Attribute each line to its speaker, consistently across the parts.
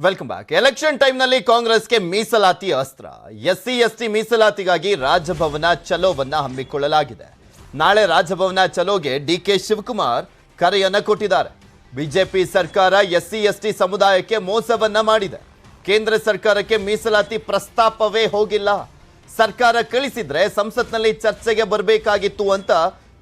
Speaker 1: Welcome back. Election ಟೈಮ್ನಲ್ಲಿ ಕಾಂಗ್ರೆಸ್ಗೆ ಮೀಸಲಾತಿ ಅಸ್ತ್ರ. ಎಸ್ಸಿ ಎಸ್ಟಿ ಮೀಸಲಾತಿಗಾಗಿ ರಾಜಭವನ ಚಲೋವನ್ನ ಹಮ್ಮಿಕೊಳ್ಳಲಾಗಿದೆ. ನಾಳೆ ರಾಜಭವನ ಚಲೋಗೆ ಡಿಕೆ ಶಿವಕುಮಾರ್ ಕರೆಯನ್ನ ಕೊಟ್ಟಿದ್ದಾರೆ. ಬಿಜೆಪಿ ಸರ್ಕಾರ ಎಸ್ಸಿ ಎಸ್ಟಿ ಸಮುದಾಯಕ್ಕೆ ಮೋಸವನ್ನ ಮಾಡಿದೆ. ಕೇಂದ್ರ ಸರ್ಕಾರಕ್ಕೆ ಮೀಸಲಾತಿ ಪ್ರಸ್ತಾಪವೇ ಹೋಗಿಲ್ಲ. ಸರ್ಕಾರ ಕಳಿಸಿದ್ರೆ ಸಂಸತ್ನಲ್ಲಿ ಚರ್ಚೆಗೆ ಬರಬೇಕಾಗಿತ್ತು ಅಂತ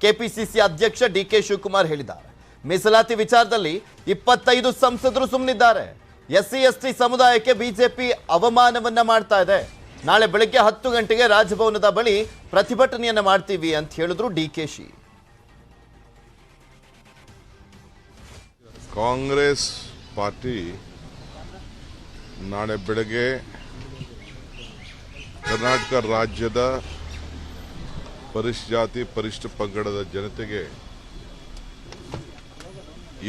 Speaker 1: ಕೆಪಿಸಿಸಿ ಅಧ್ಯಕ್ಷ ಡಿಕೆ ಶಿವಕುಮಾರ್ ಹೇಳಿದ್ದಾರೆ. ಮೀಸಲಾತಿ ವಿಚಾರದಲ್ಲಿ 25 ಸಂಸದರು ಸುಮ್ಮನಿದ್ದಾರೆ. ಎಸ್ಸಿ ಎಸ್ಟಿ ಸಮುದಾಯಕ್ಕೆ ಬಿಜೆಪಿ ಅವಮಾನವನ್ನ ಮಾಡ್ತಾ ಇದೆ. ನಾಳೆ ಬೆಳಗ್ಗೆ 10 ಗಂಟೆಗೆ ರಾಜಭವನದ ಬಳಿ ಪ್ರತಿಭಟನೆಯನ್ನ ಮಾಡ್ತೀವಿ ಅಂತ ಹೇಳಿದ್ರು ಡಿಕೆಶಿ.
Speaker 2: ಕಾಂಗ್ರೆಸ್ ಪಾರ್ಟಿ ನಾಳೆ ಬೆಳಗ್ಗೆ ಕರ್ನಾಟಕ ರಾಜ್ಯದ ಪರಿಶಿಷ್ಟ ಜಾತಿ ಪರಿಶಿಷ್ಟ ಪಂಗಡದ ಜನತೆಗೆ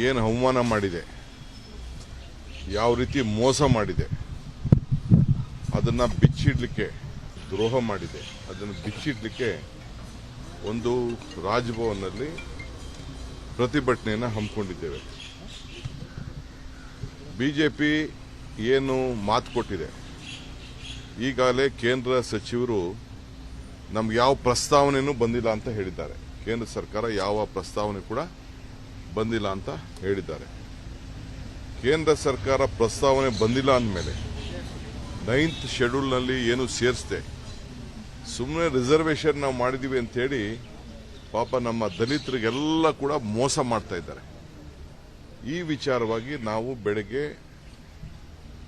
Speaker 2: ಏನು ಅವಮಾನ ಮಾಡಿದೆ, ಯಾವ ರೀತಿ ಮೋಸ ಮಾಡಿದೆ, ಅದನ್ನು ಬಿಚ್ಚಿಡಲಿಕ್ಕೆ, ದ್ರೋಹ ಮಾಡಿದೆ, ಅದನ್ನು ಬಿಚ್ಚಿಡಲಿಕ್ಕೆ ಒಂದು ರಾಜಭವನದಲ್ಲಿ ಪ್ರತಿಭಟನೆಯನ್ನು ಹಮ್ಮಿಕೊಂಡಿದ್ದೇವೆ. ಬಿಜೆಪಿ ಏನು ಮಾತು ಕೊಟ್ಟಿದೆ, ಈಗಾಗಲೇ ಕೇಂದ್ರ ಸಚಿವರು ನಮ್ಗೆ ಯಾವ ಪ್ರಸ್ತಾವನೆಯೂ ಬಂದಿಲ್ಲ ಅಂತ ಹೇಳಿದ್ದಾರೆ. ಕೇಂದ್ರ ಸರ್ಕಾರ ಯಾವ ಪ್ರಸ್ತಾವನೆ ಕೂಡ ಬಂದಿಲ್ಲ ಅಂತ ಹೇಳಿದ್ದಾರೆ. ಕೇಂದ್ರ ಸರ್ಕಾರ ಪ್ರಸ್ತಾವನೆ ಬಂದಿಲ್ಲ ಅಂದಮೇಲೆ 9th ಶೆಡ್ಯೂಲ್ನಲ್ಲಿ ಏನು ಸೇರಿಸಿದೆ, ಸುಮ್ಮನೆ ರಿಸರ್ವೇಷನ್ ನಾವು ಮಾಡಿದ್ದೀವಿ ಅಂಥೇಳಿ ಪಾಪ ನಮ್ಮ ದಲಿತರಿಗೆಲ್ಲ ಕೂಡ ಮೋಸ ಮಾಡ್ತಾ ಇದ್ದಾರೆ. ಈ ವಿಚಾರವಾಗಿ ನಾವು ಬೆಳಗ್ಗೆ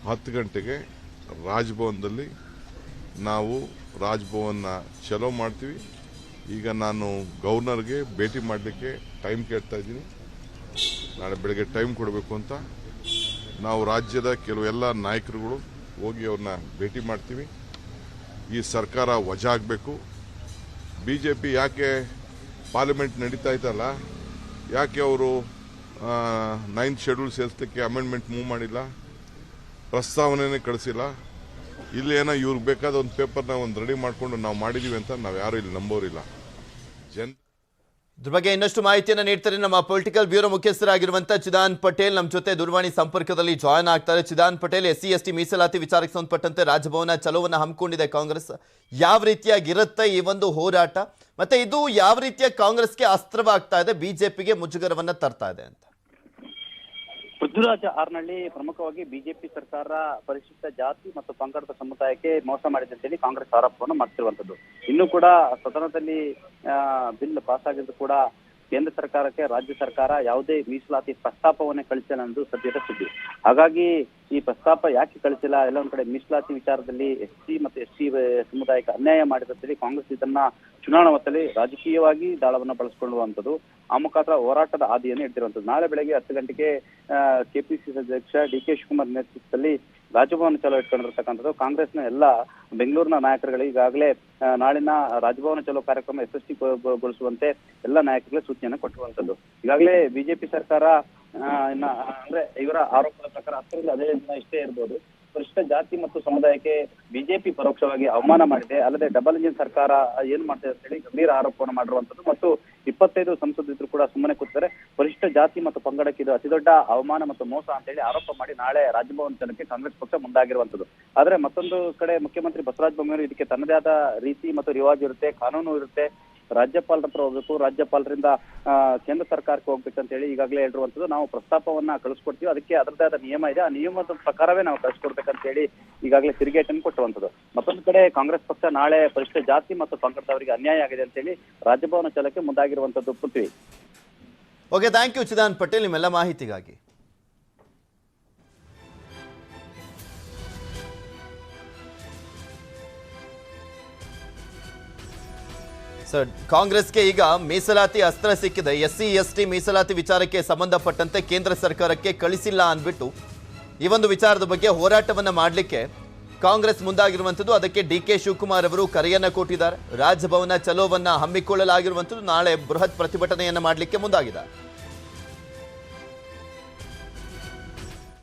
Speaker 2: 10 ಗಂಟೆಗೆ ರಾಜಭವನದಲ್ಲಿ ನಾವು ರಾಜಭವನ ಚಲೋ ಮಾಡ್ತೀವಿ. ಈಗ ನಾನು ಗವರ್ನರ್ಗೆ ಭೇಟಿ ಮಾಡಲಿಕ್ಕೆ ಟೈಮ್ ಕೇಳ್ತಾ ಇದ್ದೀನಿ. ನಾಳೆ ಬೆಳಗ್ಗೆ ಟೈಮ್ ಕೊಡಬೇಕು ಅಂತ ನಾವು ರಾಜ್ಯದ ಕೆಲವೆಲ್ಲ ನಾಯಕರುಗಳು ಹೋಗಿ ಅವ್ರನ್ನ ಭೇಟಿ ಮಾಡ್ತೀವಿ. ಈ ಸರ್ಕಾರ ವಜಾ ಆಗಬೇಕು. ಬಿಜೆಪಿ ಯಾಕೆ ಪಾರ್ಲಿಮೆಂಟ್ ನಡೀತಾ ಇತ್ತಲ್ಲ, ಯಾಕೆ ಅವರು 9th ಶೆಡ್ಯೂಲ್ ಸೇರಿಸಲಿಕ್ಕೆ ಅಮೆಂಡ್ಮೆಂಟ್ ಮೂವ್ ಮಾಡಿಲ್ಲ, ಪ್ರಸ್ತಾವನೆನೇ ಕಳಿಸಿಲ್ಲ. ಇಲ್ಲಿ ಏನೋ ಇವ್ರಿಗೆ ಬೇಕಾದ ಒಂದು ಪೇಪರ್ನ ಒಂದು ರೆಡಿ ಮಾಡಿಕೊಂಡು ನಾವು ಮಾಡಿದ್ದೀವಿ ಅಂತ ನಾವು ಯಾರು ಇಲ್ಲಿ ನಂಬೋರಿಲ್ಲ.
Speaker 1: ಇದ್ರ ಬಗ್ಗೆ ಇನ್ನಷ್ಟು ಮಾಹಿತಿಯನ್ನು ನೀಡ್ತಾರೆ ನಮ್ಮ ಪೊಲಿಟಿಕಲ್ ಬ್ಯೂರೋ ಮುಖ್ಯಸ್ಥರಾಗಿರುವಂತಹ ಚಿದಾನ್ ಪಟೇಲ್ ನಮ್ಮ ಜೊತೆ ದೂರವಾಣಿ ಸಂಪರ್ಕದಲ್ಲಿ ಜಾಯ್ನ್ ಆಗ್ತಾರೆ. ಚಿದಾನ್ ಪಟೇಲ್, ಎಸ್ಸಿ ಎಸ್ಟಿ ಮೀಸಲಾತಿ ವಿಚಾರಕ್ಕೆ ಸಂಬಂಧಪಟ್ಟಂತೆ ರಾಜಭವನ ಚಲೋವನ್ನು ಹಮ್ಮಿಕೊಂಡಿದೆ ಕಾಂಗ್ರೆಸ್. ಯಾವ ರೀತಿಯಾಗಿರುತ್ತೆ ಈ ಒಂದು ಹೋರಾಟ, ಮತ್ತೆ ಇದು ಯಾವ ರೀತಿಯ ಕಾಂಗ್ರೆಸ್ಗೆ ಅಸ್ತ್ರವಾಗ್ತಾ ಇದೆ, ಬಿಜೆಪಿಗೆ ಮುಜುಗರವನ್ನ ತರ್ತಾ ಇದೆ ಅಂತ?
Speaker 3: ಪೃಥ್ವಿರಾಜ್ ಹಾರ್ನಳ್ಳಿ, ಪ್ರಮುಖವಾಗಿ ಬಿಜೆಪಿ ಸರ್ಕಾರ ಪರಿಶಿಷ್ಟ ಜಾತಿ ಮತ್ತು ಪಂಗಡದ ಸಮುದಾಯಕ್ಕೆ ಮೋಸ ಮಾಡಿದೆ ಅಂತೇಳಿ ಕಾಂಗ್ರೆಸ್ ಆರೋಪವನ್ನು ಮಾಡ್ತಿರುವಂತದ್ದು. ಇನ್ನೂ ಕೂಡ ಸದನದಲ್ಲಿ ಬಿಲ್ ಪಾಸ್ ಆಗಿದ್ದು ಕೂಡ ಕೇಂದ್ರ ಸರ್ಕಾರಕ್ಕೆ ರಾಜ್ಯ ಸರ್ಕಾರ ಯಾವುದೇ ಮೀಸಲಾತಿ ಪ್ರಸ್ತಾಪವನ್ನೇ ಕಳಿಸಿಲ್ಲ ಅನ್ನೋದು ಸದ್ಯದ ಸುದ್ದಿ. ಹಾಗಾಗಿ ಈ ಪ್ರಸ್ತಾಪ ಯಾಕೆ ಕಳಿಸಿಲ್ಲ, ಎಲ್ಲ ಒಂದ್ ಕಡೆ ಮೀಸಲಾತಿ ವಿಚಾರದಲ್ಲಿ ಎಸ್ಸಿ ಮತ್ತು ಎಸ್ಟಿ ಸಮುದಾಯಕ್ಕೆ ಅನ್ಯಾಯ ಮಾಡಿದಂತೇಳಿ ಕಾಂಗ್ರೆಸ್ ಇದನ್ನ ಚುನಾವಣಾ ಹೊತ್ತಲ್ಲಿ ರಾಜಕೀಯವಾಗಿ ದಾಳವನ್ನ ಬಳಸಿಕೊಳ್ಳುವಂಥದ್ದು, ಆ ಮುಖಾಂತರ ಹೋರಾಟದ ಹಾದಿಯನ್ನು ಇಟ್ಟಿರುವಂಥದ್ದು. ನಾಳೆ ಬೆಳಗ್ಗೆ 10 ಗಂಟೆಗೆ ಕೆಪಿಸಿಸಿ ಅಧ್ಯಕ್ಷ ಡಿಕೆ ಶಿವಕುಮಾರ್ ನೇತೃತ್ವದಲ್ಲಿ ರಾಜಭವನ ಚಲೋ ಇಟ್ಕೊಂಡಿರ್ತಕ್ಕಂಥದ್ದು. ಕಾಂಗ್ರೆಸ್ನ ಎಲ್ಲ ಬೆಂಗಳೂರಿನ ನಾಯಕರುಗಳು ಈಗಾಗಲೇ ನಾಳಿನ ರಾಜಭವನ ಚಲೋ ಕಾರ್ಯಕ್ರಮ ಯಶಸ್ವಿಗೊಳಿಸುವಂತೆ ಎಲ್ಲ ನಾಯಕರಿಗೆ ಸೂಚನೆಯನ್ನು ಕೊಟ್ಟಿರುವಂತದ್ದು. ಈಗಾಗಲೇ ಬಿಜೆಪಿ ಸರ್ಕಾರ ಅಂದ್ರೆ ಇವರ ಆರೋಪದ ಪ್ರಕಾರ 10ರಿಂದ 15 ದಿನ ಇಷ್ಟೇ ಇರ್ಬೋದು, ಪರಿಶಿಷ್ಟ ಜಾತಿ ಮತ್ತು ಸಮುದಾಯಕ್ಕೆ ಬಿಜೆಪಿ ಪರೋಕ್ಷವಾಗಿ ಅವಮಾನ ಮಾಡಿದೆ. ಅಲ್ಲದೆ ಡಬಲ್ ಇಂಜಿನ್ ಸರ್ಕಾರ ಏನ್ ಮಾಡ್ತಿದೆ ಅಂತ ಹೇಳಿ ಗಂಭೀರ ಆರೋಪವನ್ನು ಮಾಡಿರುವಂತದ್ದು. ಮತ್ತು 25 ಸಂಸದರು ಕೂಡ ಸುಮ್ಮನೆ ಕೂತಾರೆ. ಪರಿಶಿಷ್ಟ ಜಾತಿ ಮತ್ತು ಪಂಗಡಕ್ಕೆ ಇದು ಅತಿದೊಡ್ಡ ಅವಮಾನ ಮತ್ತು ಮೋಸ ಅಂತ ಹೇಳಿ ಆರೋಪ ಮಾಡಿ ನಾಳೆ ರಾಜಭವನ ಚಲನಕ್ಕೆ ಕಾಂಗ್ರೆಸ್ ಪಕ್ಷ ಮುಂದಾಗಿರುವಂತದ್ದು. ಆದ್ರೆ ಮತ್ತೊಂದು ಕಡೆ ಮುಖ್ಯಮಂತ್ರಿ ಬಸವರಾಜ ಬೊಮ್ಮಾಯಿ ಇದಕ್ಕೆ ತನ್ನದೇ ಆದ ರೀತಿ ಮತ್ತು ರಿವಾಜ್ ಇರುತ್ತೆ, ಕಾನೂನು ಇರುತ್ತೆ, ರಾಜ್ಯಪಾಲರ ಹತ್ರ ಹೋಗ್ಬೇಕು, ರಾಜ್ಯಪಾಲರಿಂದ ಕೇಂದ್ರ ಸರ್ಕಾರಕ್ಕೆ ಹೋಗ್ಬೇಕಂತ ಹೇಳಿ ಈಗಾಗಲೇ ಹೇಳಿರುವಂತದ್ದು. ನಾವು ಪ್ರಸ್ತಾಪವನ್ನ ಕಳಿಸ್ಕೊಡ್ತೀವಿ, ಅದಕ್ಕೆ ಅದರದೇ ಆದ ನಿಯಮ ಇದೆ, ಆ ನಿಯಮದ ಪ್ರಕಾರವೇ ನಾವು ಕಳಿಸ್ಕೊಡ್ಬೇಕಂತ ಹೇಳಿ ಈಗಾಗಲೇ ತಿರುಗೇಟನ್ನು ಕೊಟ್ಟುವಂಥದ್ದು. ಮತ್ತೊಂದು ಕಡೆ ಕಾಂಗ್ರೆಸ್ ಪಕ್ಷ ನಾಳೆ ಪರಿಶಿಷ್ಟ ಜಾತಿ ಮತ್ತು ಪಂಗಡದವರಿಗೆ ಅನ್ಯಾಯ ಆಗಿದೆ ಅಂತ ಹೇಳಿ ರಾಜಭವನ ಚಲಕ್ಕೆ ಮುಂದಾಗಿರುವಂತದ್ದು. Prithvi.
Speaker 1: Okay, thank you Chidan Patel ನಿಮ್ಮೆಲ್ಲ ಮಾಹಿತಿಗಾಗಿ. ಸರ್, ಕಾಂಗ್ರೆಸ್ಗೆ ಈಗ ಮೀಸಲಾತಿ ಅಸ್ತ್ರ ಸಿಕ್ಕಿದೆ. ಎಸ್ಸಿ ಎಸ್ಟಿ ಮೀಸಲಾತಿ ವಿಚಾರಕ್ಕೆ ಸಂಬಂಧಪಟ್ಟಂತೆ ಕೇಂದ್ರ ಸರ್ಕಾರಕ್ಕೆ ಕಳಿಸಿಲ್ಲ ಅಂದ್ಬಿಟ್ಟು ಈ ಒಂದು ವಿಚಾರದ ಬಗ್ಗೆ ಹೋರಾಟವನ್ನ ಮಾಡಲಿಕ್ಕೆ ಕಾಂಗ್ರೆಸ್ ಮುಂದಾಗಿರುವಂಥದ್ದು. ಅದಕ್ಕೆ ಡಿಕೆ ಶಿವಕುಮಾರ್ ಅವರು ಕರೆಯನ್ನ ಕೊಟ್ಟಿದ್ದಾರೆ. ರಾಜಭವನ ಚಲೋವನ್ನ ಹಮ್ಮಿಕೊಳ್ಳಲಾಗಿರುವಂಥದ್ದು. ನಾಳೆ ಬೃಹತ್ ಪ್ರತಿಭಟನೆಯನ್ನ ಮಾಡಲಿಕ್ಕೆ ಮುಂದಾಗಿದ್ದಾರೆ.